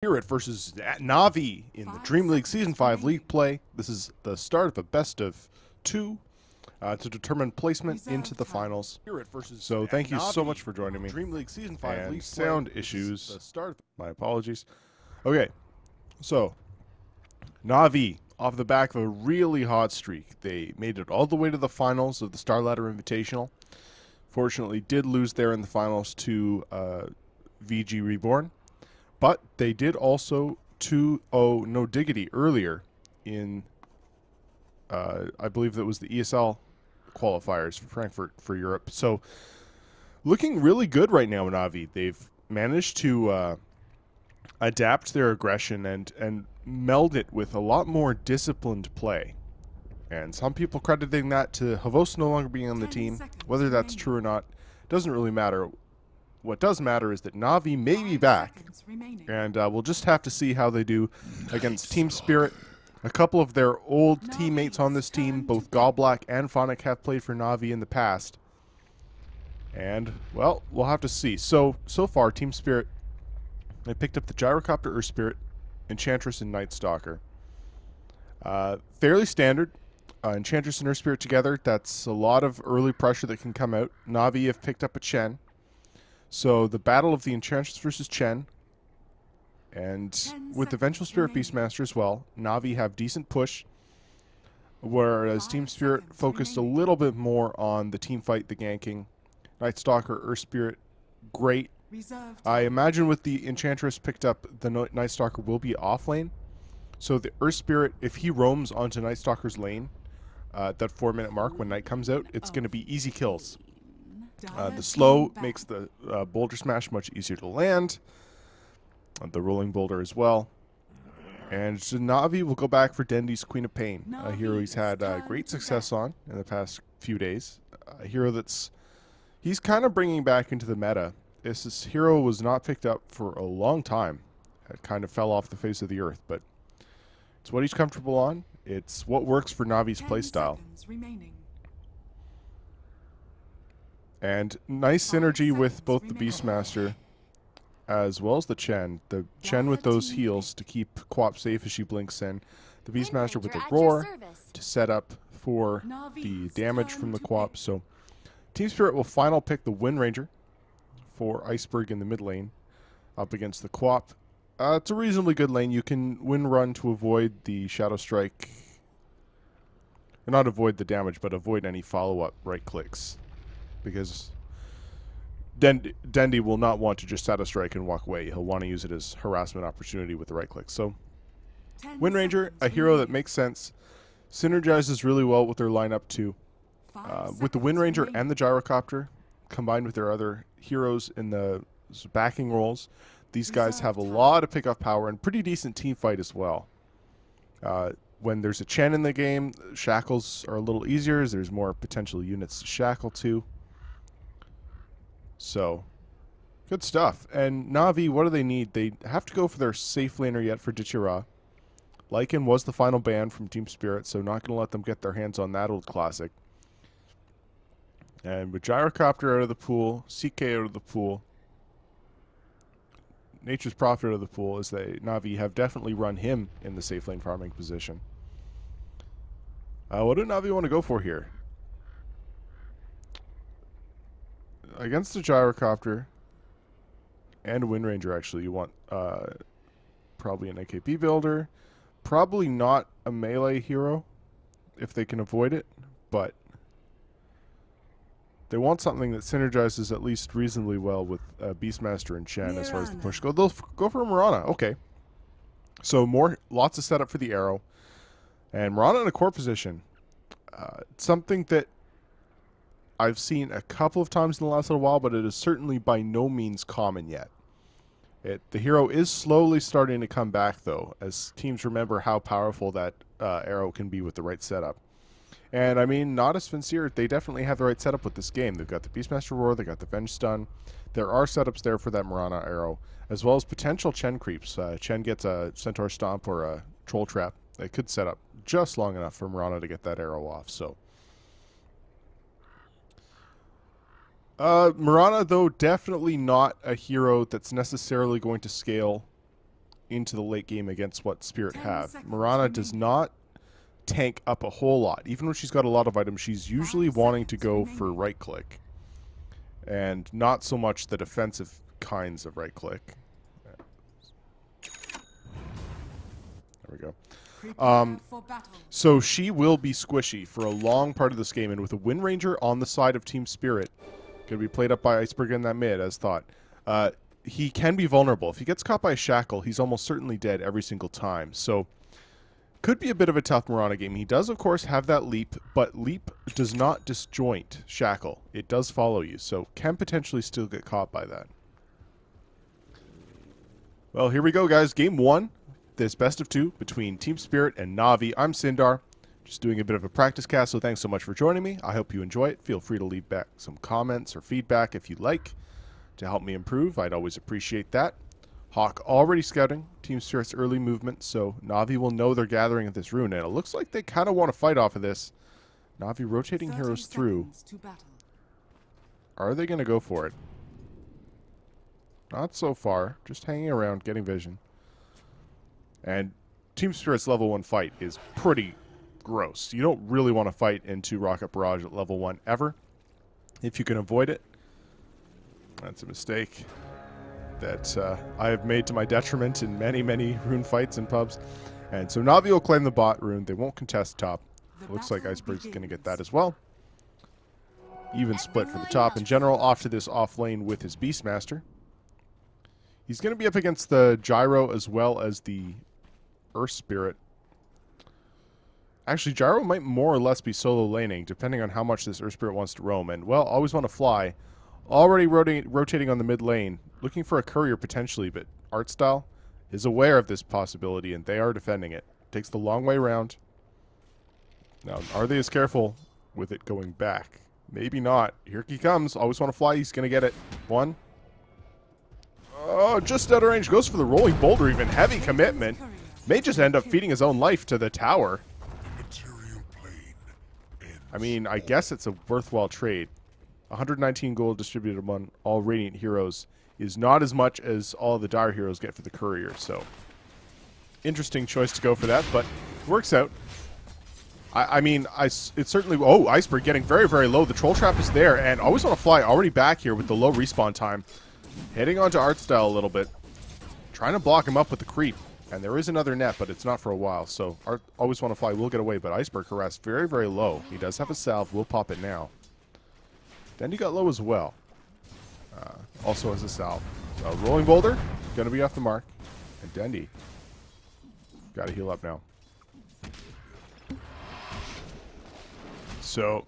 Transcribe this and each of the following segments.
Spirit versus Navi in the Dreamleague Season 5 League play. This is the start of a best of two to determine placement into the finals. So thank you so much for joining me. Dreamleague Season 5 League sound issues. The start. My apologies. Okay, so Navi, off the back of a really hot streak, they made it all the way to the finals of the Star Ladder Invitational. Fortunately, did lose there in the finals to VG Reborn. But they did also 2-0 No Diggity earlier in, I believe that was the ESL qualifiers for Frankfurt for Europe. So looking really good right now in Navi. They've managed to adapt their aggression and meld it with a lot more disciplined play. And some people crediting that to Havos no longer being on the team. Whether that's true or not doesn't really matter. What does matter is that Navi may be back, and we'll just have to see how they do against Team Spirit. A couple of their old teammates on this team, both Gallblack and Phonic, have played for Navi in the past. And, well, we'll have to see. So far, Team Spirit, they picked up the Gyrocopter, Earth Spirit, Enchantress, and Night Stalker. Fairly standard. Enchantress and Earth Spirit together, that's a lot of early pressure that can come out. Navi have picked up a Chen. So the battle of the Enchantress versus Chen, and with the Vengeful Spirit Beastmaster as well, Navi have decent push, whereas Team Spirit focused a little bit more on the team fight, the ganking. Night Stalker, Earth Spirit, great. I imagine with the Enchantress picked up, the Night Stalker will be off lane. So the Earth Spirit, if he roams onto Night Stalker's lane, at that 4-minute mark when night comes out, it's going to be easy kills. The slow makes the boulder smash much easier to land. The rolling boulder as well. And so Navi will go back for Dendy's Queen of Pain, a hero he's had great success on in the past few days. A hero he's kind of bringing back into the meta. This hero was not picked up for a long time. It kind of fell off the face of the earth, but it's what he's comfortable on. It's what works for Navi's playstyle. And nice synergy with both the Beastmaster as well as the Chen. The Chen with those heals to keep Quap safe as she blinks in. The Beastmaster with the Roar to set up for the damage from the Quap. So Team Spirit will final pick the Wind Ranger for Iceberg in the mid lane up against the Quap. It's a reasonably good lane. You can Wind Run to avoid the Shadow Strike. Or not avoid the damage, but avoid any follow-up right clicks. Because Dendy will not want to just Shadow Strike and walk away. He'll want to use it as harassment opportunity with the right click. So, Wind Ranger, a hero that makes sense, synergizes really well with their lineup too. With the Wind Ranger and the Gyrocopter, combined with their other heroes in the backing roles, these guys have a lot of pickup power and pretty decent team fight as well. When there's a Chen in the game, shackles are a little easier as there's more potential units to shackle to. So, good stuff. And Navi, what do they need? They have to go for their safe laner yet for Dichira. Lycan was the final ban from Team Spirit, so not going to let them get their hands on that old classic. And with Gyrocopter out of the pool, CK out of the pool, Nature's Prophet out of the pool, as Navi have definitely run him in the safe lane farming position. What do Navi want to go for here? Against the Gyrocopter and Wind Ranger, actually, you want probably an AKP builder. Probably not a melee hero, if they can avoid it, but they want something that synergizes at least reasonably well with Beastmaster and Chen as far as the push go. They'll go for Mirana. Okay. So lots of setup for the arrow. And Mirana in a core position. Something that I've seen a couple of times in the last little while, but it is certainly by no means common yet. The hero is slowly starting to come back, though, as teams remember how powerful that arrow can be with the right setup. And, I mean, Nodus Vincier, they definitely have the right setup with this game. They've got the Beastmaster Roar, they got the Venge Stun. There are setups there for that Mirana arrow, as well as potential Chen creeps. Chen gets a Centaur Stomp or a Troll Trap. They could set up just long enough for Mirana to get that arrow off, so... Mirana, though, definitely not a hero that's necessarily going to scale into the late game against what Spirit have. Mirana does not tank up a whole lot. Even when she's got a lot of items, she's usually wanting to go for right-click. And not so much the defensive kinds of right-click. There we go. So she will be squishy for a long part of this game, and with a Wind Ranger on the side of Team Spirit, going to be played up by Iceberg in that mid, as thought. He can be vulnerable. If he gets caught by a shackle, he's almost certainly dead every single time. So, could be a bit of a tough Mirana game. He does, of course, have that leap, but leap does not disjoint shackle. It does follow you, so can potentially still get caught by that. Well, here we go, guys. Game 1. This best of 2 between Team Spirit and Na'Vi. I'm Sindar, just doing a bit of a practice cast, so thanks so much for joining me. I hope you enjoy it. Feel free to leave back some comments or feedback if you'd like to help me improve. I'd always appreciate that. Hawk already scouting Team Spirit's early movement, so Na'Vi will know they're gathering at this rune, and it looks like they kind of want to fight off of this. Na'Vi rotating heroes through. Are they going to go for it? Not so far. Just hanging around, getting vision. And Team Spirit's level 1 fight is pretty gross. You don't really want to fight into Rocket Barrage at level 1 ever. If you can avoid it. That's a mistake that I have made to my detriment in many, many rune fights in pubs. And so Na'Vi will claim the bot rune. They won't contest top. It looks like Iceberg's going to get that as well. Even split for the top. In general, off to this off lane with his Beastmaster. He's going to be up against the Gyro as well as the Earth Spirit. Actually, Gyro might more or less be solo laning, depending on how much this Earth Spirit wants to roam. And, well, always want to fly. Already rotating on the mid lane. Looking for a courier, potentially, but Artstyle is aware of this possibility, and they are defending it. Takes the long way around. Now, are they as careful with it going back? Maybe not. Here he comes. Always want to fly. He's going to get it. 1. Oh, just out of range. Goes for the rolling boulder, even. Heavy commitment. May just end up feeding his own life to the tower. I mean, I guess it's a worthwhile trade. 119 gold distributed among all Radiant heroes is not as much as all the Dire heroes get for the courier, so interesting choice to go for that, but works out. I mean, it's certainly... Oh, Iceberg getting very, very low. The Troll Trap is there, and always want to fly already back here with the low respawn time. Heading onto Artstyle a little bit. Trying to block him up with the creep. And there is another net, but it's not for a while, so always want to fly will get away, but Iceberg harassed very, very low. He does have a salve. We'll pop it now. Dendy got low as well. Also has a salve. Rolling boulder, going to be off the mark. And Dendy, got to heal up now. So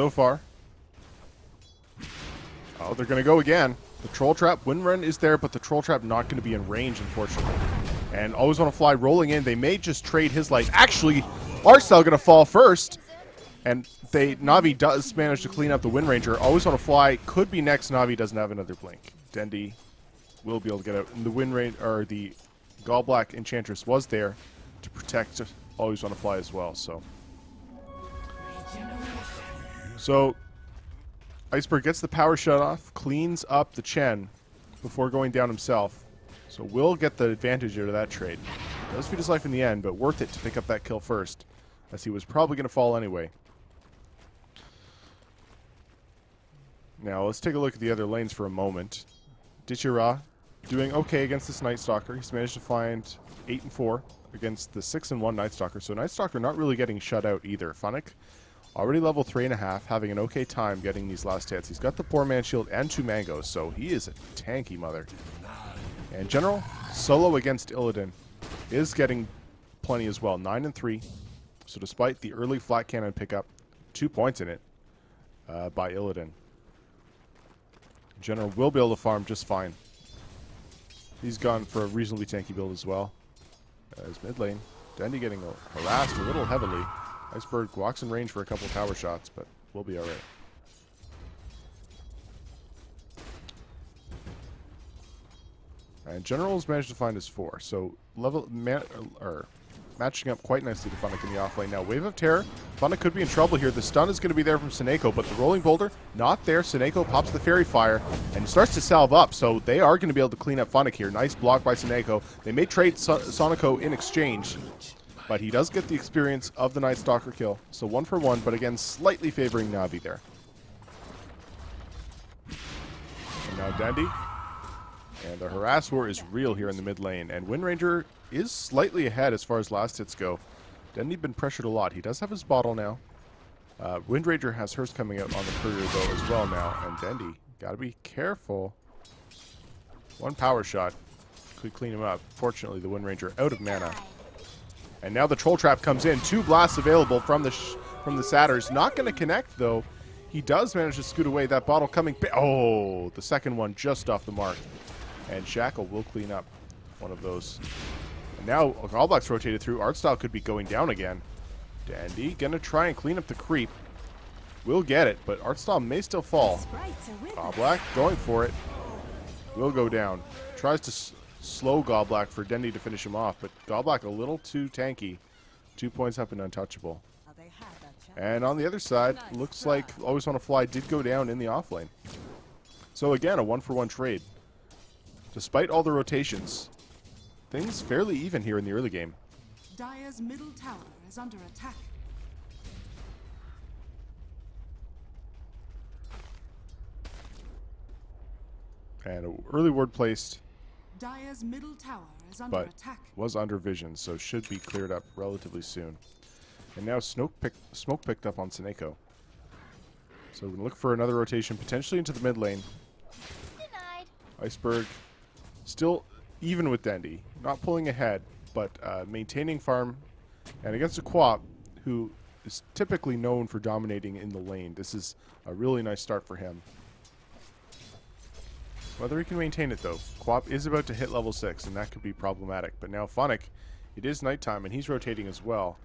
far. Oh, they're going to go again. The Troll Trap, Wind Run is there, but the Troll Trap not going to be in range, unfortunately. And always want to fly rolling in. They may just trade his life. Actually, Artstyle going to fall first. And Na'Vi does manage to clean up the Wind Ranger. Always want to fly. Could be next. Na'Vi doesn't have another blink. Dendy will be able to get out. And the Wind Ranger, or the Gallblack Enchantress was there to protect Always want to fly as well. So Iceberg gets the power shut off, cleans up the Chen before going down himself. So will get the advantage out of that trade. Does feed his life in the end, but worth it to pick up that kill first, as he was probably going to fall anyway. Now, let's take a look at the other lanes for a moment. Dichira doing okay against this Night Stalker. He's managed to find 8 and 4 against the 6 and 1 Night Stalker. So Night Stalker not really getting shut out either. Funnick, already level 3.5, having an okay time getting these last hits. He's got the Poor Man Shield and 2 mangoes, so he is a tanky mother. And General, solo against Illidan, is getting plenty as well. 9 and 3. So despite the early flat cannon pickup, 2 points in it by Illidan. General will be able to farm just fine. He's gone for a reasonably tanky build as well. As mid lane, Dendy getting harassed a little heavily. Iceberg walks in range for a couple of power shots, but we'll be alright. And General's managed to find his 4. So matching up quite nicely to Funnick in the off lane. Now, Wave of Terror. Funnick could be in trouble here. The stun is going to be there from Seneko, but the Rolling Boulder, not there. Seneko pops the Fairy Fire and starts to salve up, so they are going to be able to clean up Funnick here. Nice block by Seneko. They may trade Sonico in exchange, but he does get the experience of the Night Stalker kill. So 1 for 1, but again, slightly favoring Na'Vi there. And now Dandy. And the harass war is real here in the mid lane. And Windranger is slightly ahead as far as last hits go. Dandy been pressured a lot. He does have his bottle now. Windranger has hers coming out on the courier though as well now. And Dandy, gotta be careful. One power shot could clean him up. Fortunately, the Windranger out of mana. And now the Troll Trap comes in. 2 blasts available from the Satyrs. Not going to connect though. He does manage to scoot away. That bottle coming. Oh, the second one just off the mark. And Shackle will clean up one of those. And now Gallblack's rotated through. Artstyle could be going down again. Dandy gonna try and clean up the creep. Will get it, but Artstyle may still fall. Gallblack going for it. Will go down. Tries to slow Gallblack for Dandy to finish him off, but Gallblack a little too tanky. 2 points up and untouchable. And on the other side, looks like Always Wanna Fly did go down in the off lane. So again, a 1 for 1 trade. Despite all the rotations, things fairly even here in the early game. Dire's middle tower is under attack. And an early ward placed, Dire's middle tower is under attack. Was under vision, so should be cleared up relatively soon. And now smoke picked up on Seneko. So we're going to look for another rotation, potentially into the mid lane. Denied. Iceberg still even with Dandy, not pulling ahead, but maintaining farm. And against a Quap, who is typically known for dominating in the lane, this is a really nice start for him. Whether he can maintain it, though. Quap is about to hit level 6, and that could be problematic. But now Funnick, it is nighttime, and he's rotating as well.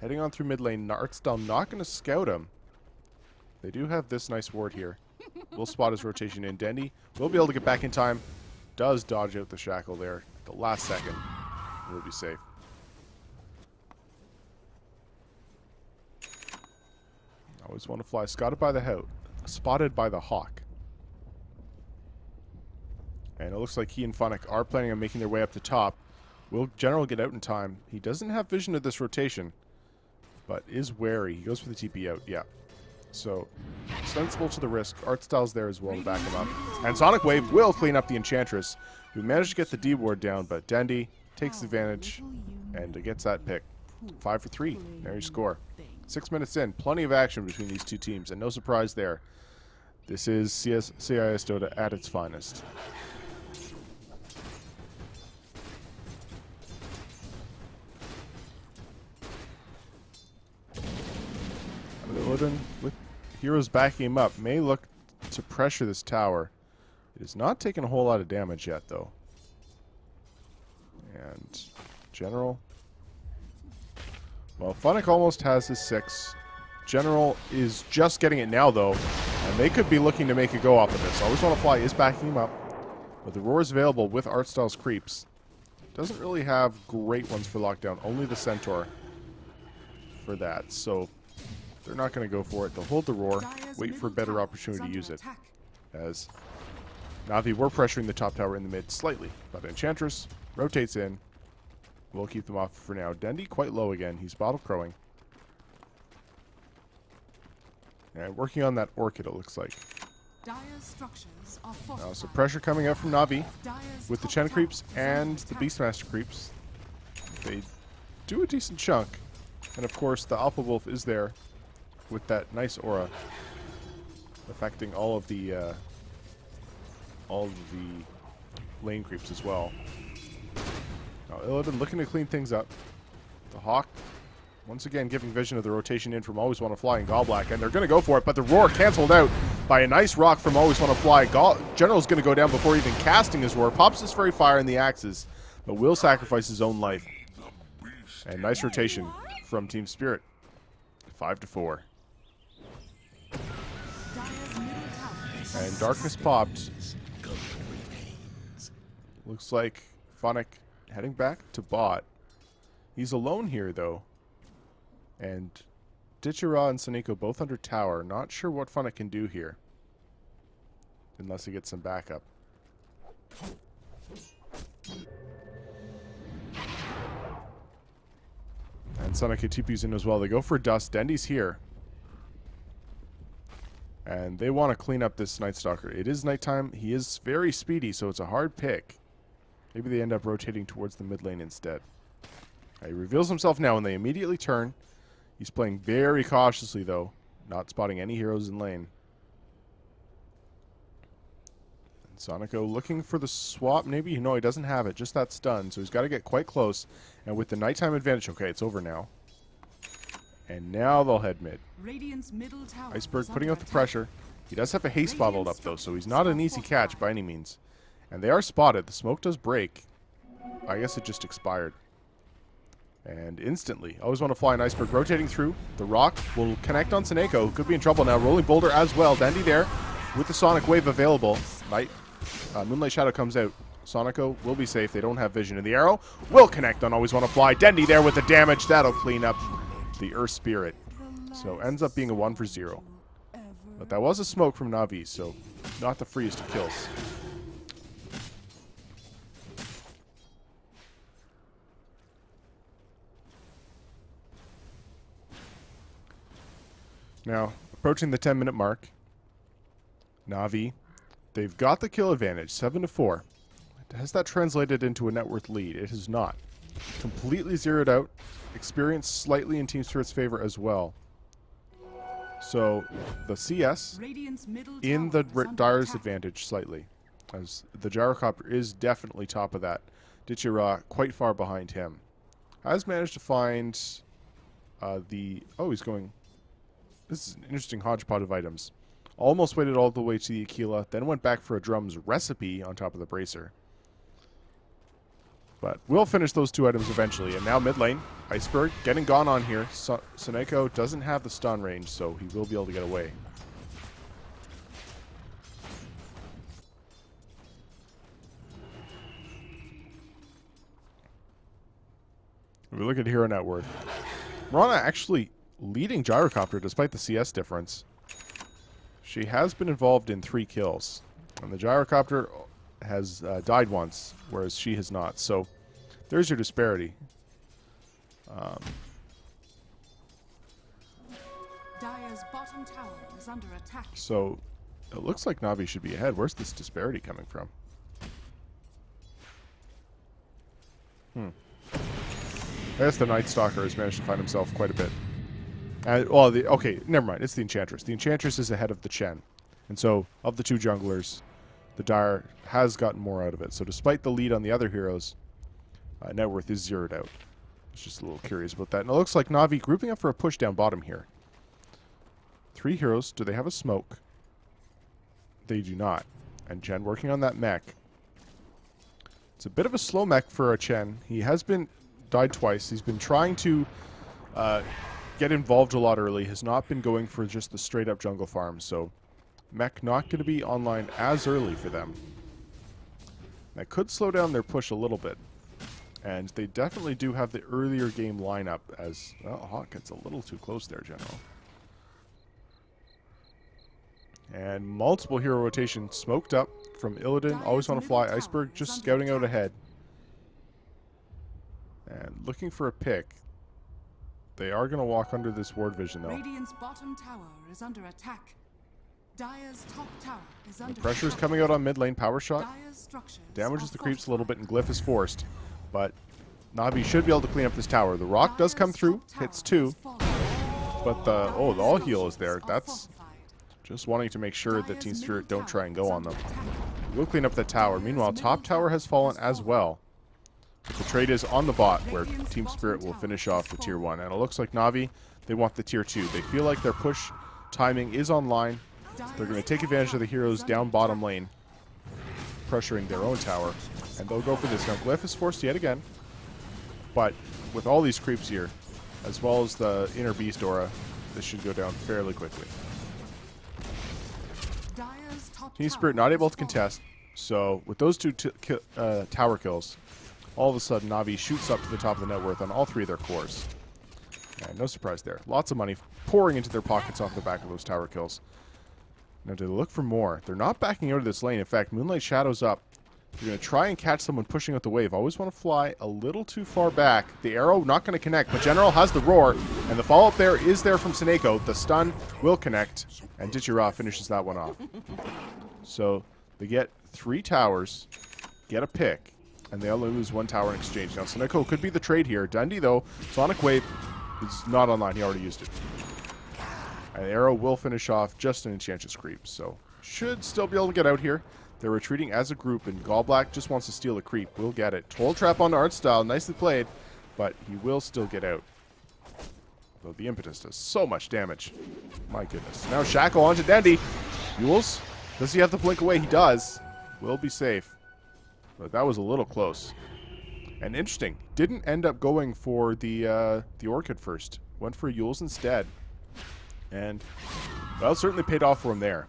Heading on through mid lane, Artstyle not going to scout him. They do have this nice ward here. We'll spot his rotation in. Dandy will be able to get back in time. Does dodge out the Shackle there at the last second. We'll be safe. Always Want to Fly. Spotted by the Hawk. And it looks like he and Funnick are planning on making their way up the top. Will General get out in time? He doesn't have vision of this rotation, but is wary. He goes for the TP out. Yeah. So, sensible to the risk. Artstyle's there as well to back him up. And Sonic Wave will clean up the Enchantress, who managed to get the D ward down, but Dandy takes advantage and gets that pick. 5 for 3. There you score. 6 minutes in. Plenty of action between these two teams, and no surprise there. This is CIS Dota at its finest. Illidan, with heroes backing him up, may look to pressure this tower. It is not taking a whole lot of damage yet, though. And General. Well, Funnick almost has his 6. General is just getting it now, though, and they could be looking to make a go off of this. Always Want to Fly is backing him up, but the roar is available with Artstyle's creeps. Doesn't really have great ones for lockdown. Only the Centaur for that. So they're not going to go for it. They'll hold the roar, wait for a better opportunity to use it. As Na'Vi were pressuring the top tower in the mid slightly, but Enchantress rotates in. We'll keep them off for now. Dandy quite low again. He's bottle crowing. And working on that Orchid, it looks like. So pressure coming out from Na'Vi with the Chen creeps and the Beastmaster creeps. They do a decent chunk. And of course, the Alpha Wolf is there with that nice aura, affecting all of the lane creeps as well. Now Illidan looking to clean things up. The Hawk, once again, giving vision of the rotation in from Always Want to Fly and Gallblack, and they're going to go for it, but the roar canceled out by a nice rock from Always Want to Fly. General's going to go down before even casting his roar, pops his Fairy Fire in the axes, but will sacrifice his own life. And nice rotation from Team Spirit. 5 to 4. And darkness popped. Looks like Funnick heading back to bot. He's alone here, though. And Dichira and Saneko both under tower. Not sure what fun it can do here. Unless he gets some backup. And Saneko TP's in as well. They go for Dust. Dendy's here. And they want to clean up this Night Stalker. It is nighttime. He is very speedy, so it's a hard pick. Maybe they end up rotating towards the mid lane instead. He reveals himself now, and they immediately turn. He's playing very cautiously, though. Not spotting any heroes in lane. And Sonico looking for the swap. Maybe, no, he doesn't have it. Just that stun, so he's got to get quite close. And with the nighttime advantage, okay, it's over now. And now they'll head mid. Iceberg putting out the pressure. He does have a haste bottled up, though, so he's not an easy catch by any means. And they are spotted. The smoke does break. I guess it just expired. And instantly, always want to fly an Iceberg rotating through. The rock will connect on Saneko, who could be in trouble now. Rolling Boulder as well. Dandy there with the Sonic Wave available. Moonlight Shadow comes out. Sonico will be safe. They don't have vision. And the arrow will connect on Always Want to Fly. Dandy there with the damage. That'll clean up the Earth Spirit. So ends up being a 1 for 0. But that was a smoke from Navi, so not the freest of kills. Now, approaching the 10-minute mark, Navi, they've got the kill advantage, 7 to 4. Has that translated into a net worth lead? It has not. Completely zeroed out. Experience slightly in Team Spirit's favor as well. So, the CS in the Dire's advantage slightly, as the Gyrocopter is definitely top of that. Dichira quite far behind him. Has managed to find he's going... This is an interesting hodgepodge of items. Almost waited all the way to the Aquila, then went back for a Drum's Recipe on top of the Bracer. But we'll finish those two items eventually. And now mid lane, Iceberg getting gone on here. Saneko doesn't have the stun range, so he will be able to get away. If we look at hero net worth, Rana actually leading Gyrocopter despite the CS difference. She has been involved in 3 kills. And the Gyrocopter has died once, whereas she has not. So there's your disparity. Dire's bottom tower is under attack. So it looks like Navi should be ahead. Where's this disparity coming from? I guess the Night Stalker has managed to find himself quite a bit. Okay, never mind. It's the Enchantress. The Enchantress is ahead of the Chen. And so, of the 2 junglers, the Dire has gotten more out of it. So despite the lead on the other heroes, net worth is zeroed out. I was just a little curious about that. And it looks like Navi grouping up for a push down bottom here. 3 heroes. Do they have a smoke? They do not. And Chen working on that mech. It's a bit of a slow mech for a Chen. He has been died twice. He's been trying to get involved a lot early. Has not been going for just the straight up jungle farm. So mech not going to be online as early for them. That could slow down their push a little bit. And they definitely do have the earlier game lineup as... Well, Hawk gets a little too close there, General. And multiple hero rotation smoked up from Illidan. Always Want to Fly. Iceberg just scouting out ahead. And looking for a pick. They are going to walk under this ward vision, though. Radiant's bottom tower is under attack. Dire's top tower is under The pressure is coming out on mid lane. Power shot. Damages the creeps a little bit, and Glyph is forced. But Navi should be able to clean up this tower. The rock does come through. Hits 2. But the all heal is there. That's just wanting to make sure that Team Spirit don't try and go on them. We'll clean up the tower. Meanwhile, top tower has fallen as well. But the trade is on the bot, where Team Spirit will finish off the tier 1. And it looks like Navi, they want the tier 2. They feel like their push timing is online. They're going to take advantage of the heroes down bottom lane, pressuring their own tower. And they'll go for this. Now, Glyph is forced yet again. But with all these creeps here, as well as the inner beast aura, this should go down fairly quickly. Team Spirit not able to contest. So with those 2 tower kills, all of a sudden Na'Vi shoots up to the top of the net worth on all 3 of their cores. And no surprise there. Lots of money pouring into their pockets off the back of those tower kills. Now, do they look for more? They're not backing out of this lane. In fact, Moonlight Shadow's up. You're going to try and catch someone pushing out the wave. Always want to fly a little too far back. The arrow not going to connect, but General has the roar, and the follow-up there is there from Seneko. The stun will connect, and Dichira finishes that one off. So they get 3 towers, get a pick, and they only lose 1 tower in exchange. Now, Seneko could be the trade here. Dundee, though, Sonic Wave is not online. He already used it. And the arrow will finish off just an Enchantress creep, so should still be able to get out here. They're retreating as a group, and Gallblack just wants to steal a creep. We'll get it. Toll Trap on Art Style. Nicely played, but he will still get out. Though the impetus does so much damage. My goodness. Now Shackle onto Dendy. Yules, does he have to blink away? He does. Will be safe. But that was a little close. And interesting. Didn't end up going for the Orchid first. Went for Yules instead. And, well, certainly paid off for him there.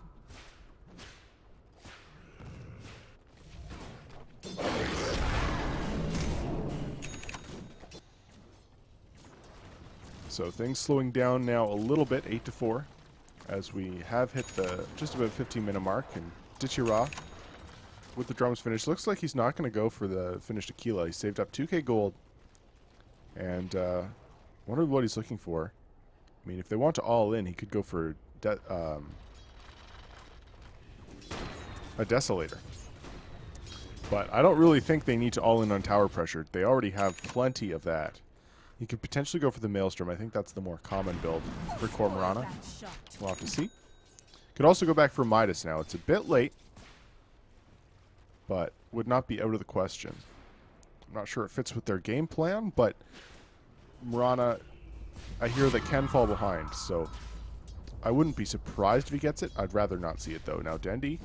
So things slowing down now a little bit, 8-4, as we have hit the just about 15-minute mark. And Dichira, with the drums finished, looks like he's not going to go for the finished Aquila. He saved up 2k gold, and wonder what he's looking for. I mean, if they want to all in, he could go for a Desolator. But I don't really think they need to all in on tower pressure. They already have plenty of that. He could potentially go for the Maelstrom. I think that's the more common build for Cormorana. We'll have to see. Could also go back for Midas now. It's a bit late, but would not be out of the question. I'm not sure it fits with their game plan, but Morana, I hear they can fall behind, so I wouldn't be surprised if he gets it. I'd rather not see it, though. Now, Dendy,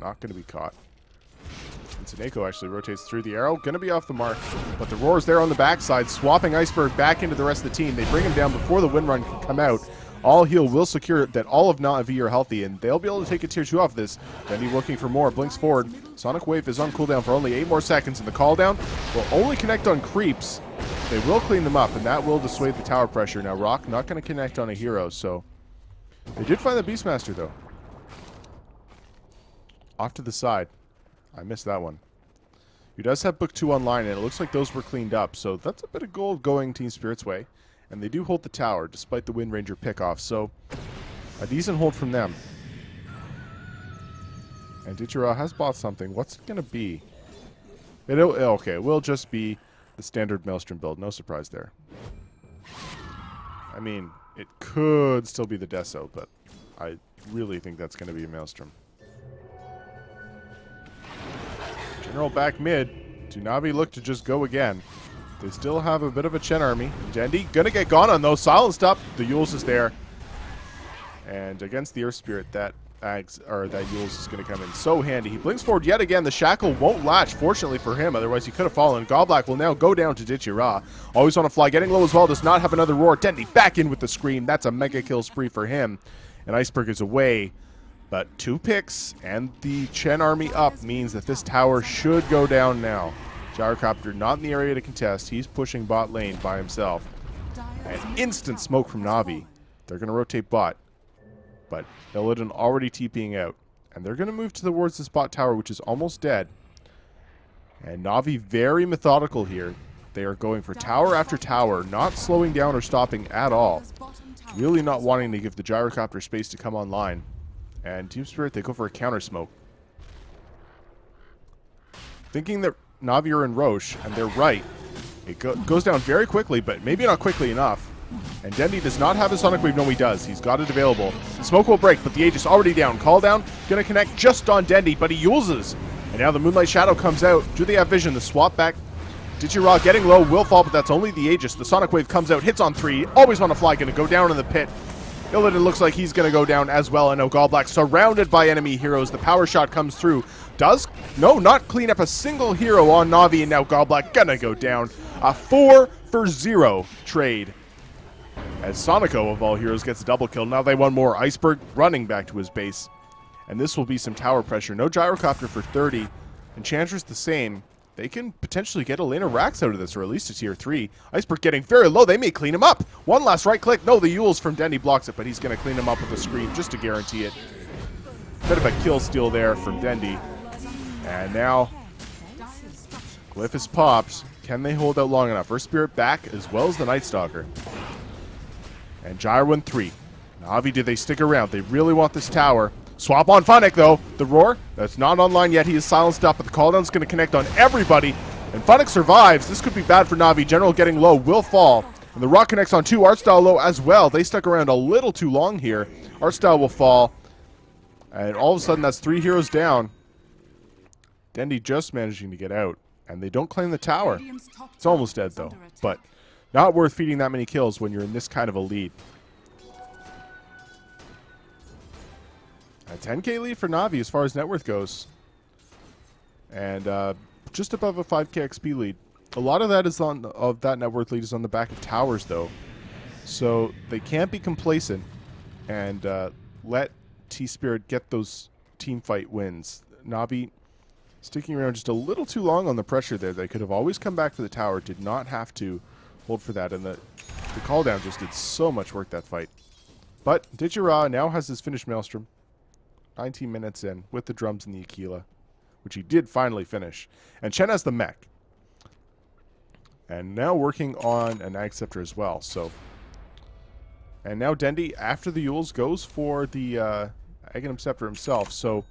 not going to be caught. And Seneko actually rotates through the arrow. Going to be off the mark, but the roar's there on the backside, swapping Iceberg back into the rest of the team. They bring him down before the wind run can come out. All heal will secure that all of Na'Vi are healthy, and they'll be able to take a tier 2 off this. Dendy looking for more, blinks forward. Sonic Wave is on cooldown for only 8 more seconds, and the call down will only connect on creeps. They will clean them up, and that will dissuade the tower pressure. Now, Rock not going to connect on a hero, so they did find the Beastmaster, though. Off to the side. I missed that one. He does have Book 2 online, and it looks like those were cleaned up, so that's a bit of gold going Team Spirit's way. And they do hold the tower, despite the Wind Ranger pickoff, so a decent hold from them. And Dichira has bought something. What's it going to be? Okay, it will just be the standard Maelstrom build. No surprise there. I mean, it could still be the Deso, but I really think that's going to be a Maelstrom. General back mid. Do Na'Vi look to just go again? They still have a bit of a Chen army. Dendy gonna get gone on those. Silenced up. The Yules is there. And against the Earth Spirit, that Yules is gonna come in so handy. He blinks forward yet again. The Shackle won't latch, fortunately for him. Otherwise, he could have fallen. Gallblack will now go down to Dichira. Always on a fly. Getting low as well. Does not have another roar. Dendy back in with the scream. That's a mega kill spree for him. And Iceberg is away. But 2 picks and the Chen army up means that this tower should go down now. Gyrocopter not in the area to contest. He's pushing bot lane by himself. An instant smoke from Na'Vi. They're going to rotate bot. But Illidan already TPing out. And they're going to move towards this bot tower, which is almost dead. And Na'Vi very methodical here. They are going for tower after tower, not slowing down or stopping at all. Really not wanting to give the Gyrocopter space to come online. And Team Spirit, they go for a counter smoke. Thinking that Na'Vi are in Roche, and they're right. It goes down very quickly, but maybe not quickly enough. And Dendy does not have his Sonic Wave. No, he does. He's got it available. The smoke will break, but the Aegis already down. Call down, gonna connect just on Dendy, but he uses. And now the Moonlight Shadow comes out. Do they have vision? The swap back. Dichira getting low, will fall, but that's only the Aegis. The Sonic Wave comes out, hits on 3. Always on a fly, gonna go down in the pit. Illidan looks like he's going to go down as well. I know Gallblack surrounded by enemy heroes. The power shot comes through. Does? No, not clean up a single hero on Na'Vi, and now Gallblack going to go down. A 4-for-0 trade. As Sonico, of all heroes, gets a double kill. Now they want more. Iceberg running back to his base. And this will be some tower pressure. No Gyrocopter for 30. Enchantress the same. they can potentially get a lane of racks out of this, or at least a tier 3. Iceberg getting very low. They may clean him up. One last right click. No, the Yules from Dendy blocks it, but he's going to clean him up with a screen just to guarantee it. Bit of a kill steal there from Dendy. And now, Glyph is popped. Can they hold out long enough? Earth Spirit back, as well as the Night Stalker. And Gyro in 3. Na'Vi, do they stick around? They really want this tower. Swap on Funnick, though. The Roar, that's not online yet. He is silenced up, but the cooldown's going to connect on everybody. And Funnick survives. This could be bad for Na'Vi. General getting low will fall. And the Rock connects on 2. Artstyle low as well. They stuck around a little too long here. Artstyle will fall. And all of a sudden, that's 3 heroes down. Dendy just managing to get out. And they don't claim the tower. It's almost dead, though. But not worth feeding that many kills when you're in this kind of a lead. A 10k lead for Na'Vi as far as net worth goes. And just above a 5k XP lead. A lot of that is that net worth lead is on the back of towers, though. So they can't be complacent and let T-Spirit get those team fight wins. Na'Vi sticking around just a little too long on the pressure there. They could have always come back for the tower. Did not have to hold for that. And the call down just did so much work that fight. But Dijira now has his finished Maelstrom. 19 minutes in with the drums and the Aquila, which he did finally finish. And Chen has the mech. And now working on an Ag Scepter as well. So, and now Dendy, after the Yules, goes for the Aghanim Scepter himself. So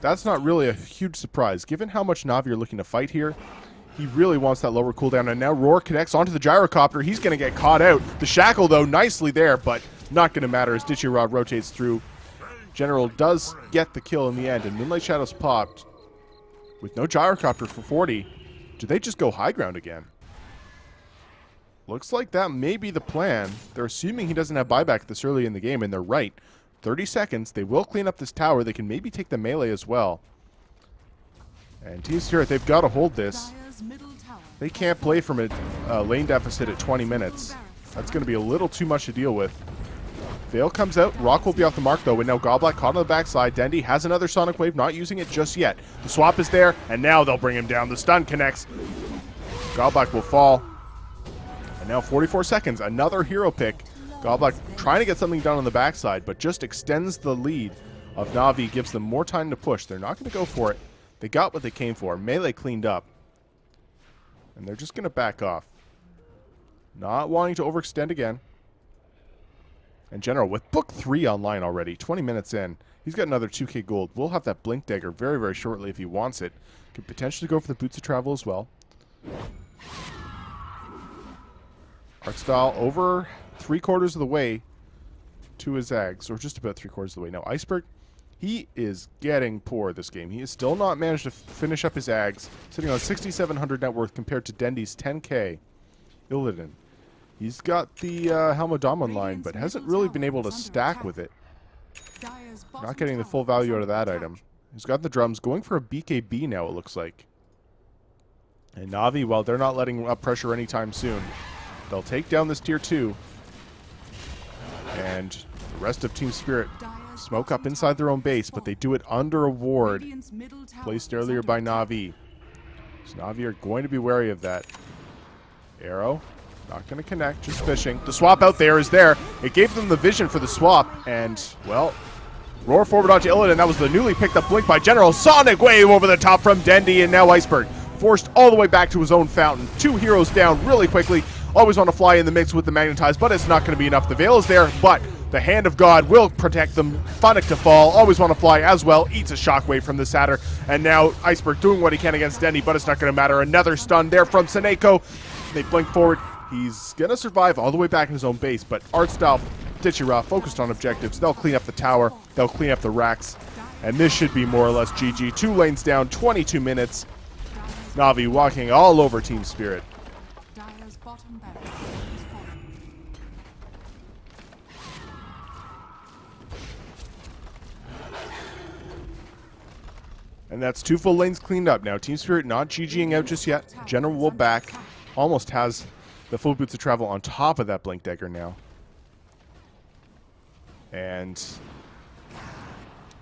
that's not really a huge surprise. Given how much Na'Vi are looking to fight here, he really wants that lower cooldown. And now Roar connects onto the Gyrocopter. He's going to get caught out. The Shackle, though, nicely there, but not going to matter as Ditchirod rotates through. General does get the kill in the end, and Moonlight Shadows popped with no Gyrocopter for 40. Do they just go high ground again? Looks like that may be the plan. They're assuming he doesn't have buyback this early in the game, and they're right. 30 seconds. They will clean up this tower. They can maybe take the melee as well. And Team Spirit, they've got to hold this. They can't play from a lane deficit at 20 minutes. That's going to be a little too much to deal with. Veil comes out. Rock will be off the mark, though. And now Goblack caught on the backside. Dendy has another Sonic Wave, not using it just yet. The swap is there, and now they'll bring him down. The stun connects. Goblack will fall. And now 44 seconds. Another hero pick. Goblack trying to get something done on the backside, but just extends the lead of Na'Vi, gives them more time to push. They're not going to go for it. They got what they came for. Melee cleaned up. And they're just going to back off. Not wanting to overextend again. And General, with Book 3 online already, 20 minutes in, he's got another 2k gold. We'll have that Blink Dagger very, very shortly if he wants it. Could potentially go for the Boots of Travel as well. Artstyle over 3/4 of the way to his Ags, or just about 3/4 of the way. Now, Iceberg, he is getting poor this game. He has still not managed to finish up his Ags, sitting on 6,700 net worth compared to Dendy's 10k. Illidan. He's got the Helm of Dom online, but hasn't really been able to stack with it. Not getting the full value out of that item. He's got the drums, going for a BKB now, it looks like. And Na'Vi, well, they're not letting up pressure anytime soon. They'll take down this tier 2. And the rest of Team Spirit smoke up inside their own base, but they do it under a ward placed earlier by Na'Vi. So Na'Vi are going to be wary of that. Arrow. Not going to connect, just fishing. The swap out there is there. It gave them the vision for the swap, and, well, Roar forward onto Illidan. That was the newly picked up Blink by General. Sonic Wave over the top from Dendy, and now Iceberg. Forced all the way back to his own fountain. 2 heroes down really quickly. Always want to fly in the mix with the Magnetize, but it's not going to be enough. The Veil is there, but the Hand of God will protect them. Funnick to fall. Always want to fly as well. Eats a shockwave from the Satyr, and now Iceberg doing what he can against Dendy, but it's not going to matter. Another stun there from Seneko. They blink forward. He's going to survive all the way back in his own base, but Artstyle, Ditchira, focused on objectives. They'll clean up the tower. They'll clean up the racks. And this should be more or less GG. 2 lanes down, 22 minutes. Na'Vi walking all over Team Spirit. And that's 2 full lanes cleaned up now. Team Spirit not GGing out just yet. General will back. Almost has the full Boots of Travel on top of that Blink Dagger now. And,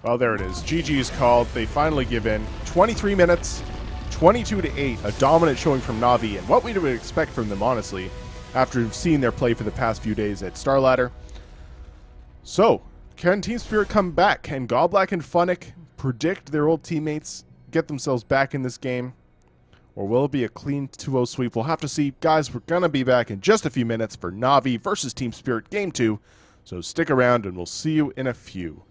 well, there it is. GG is called. They finally give in. 23 minutes, 22-8, a dominant showing from Na'Vi, and what we would expect from them, honestly, after seeing their play for the past few days at Star Ladder. So, can Team Spirit come back? Can Goblack and Funnick predict their old teammates, get themselves back in this game? Or will it be a clean 2-0 sweep? We'll have to see. Guys, we're going to be back in just a few minutes for Na'Vi versus Team Spirit Game 2. So stick around and we'll see you in a few.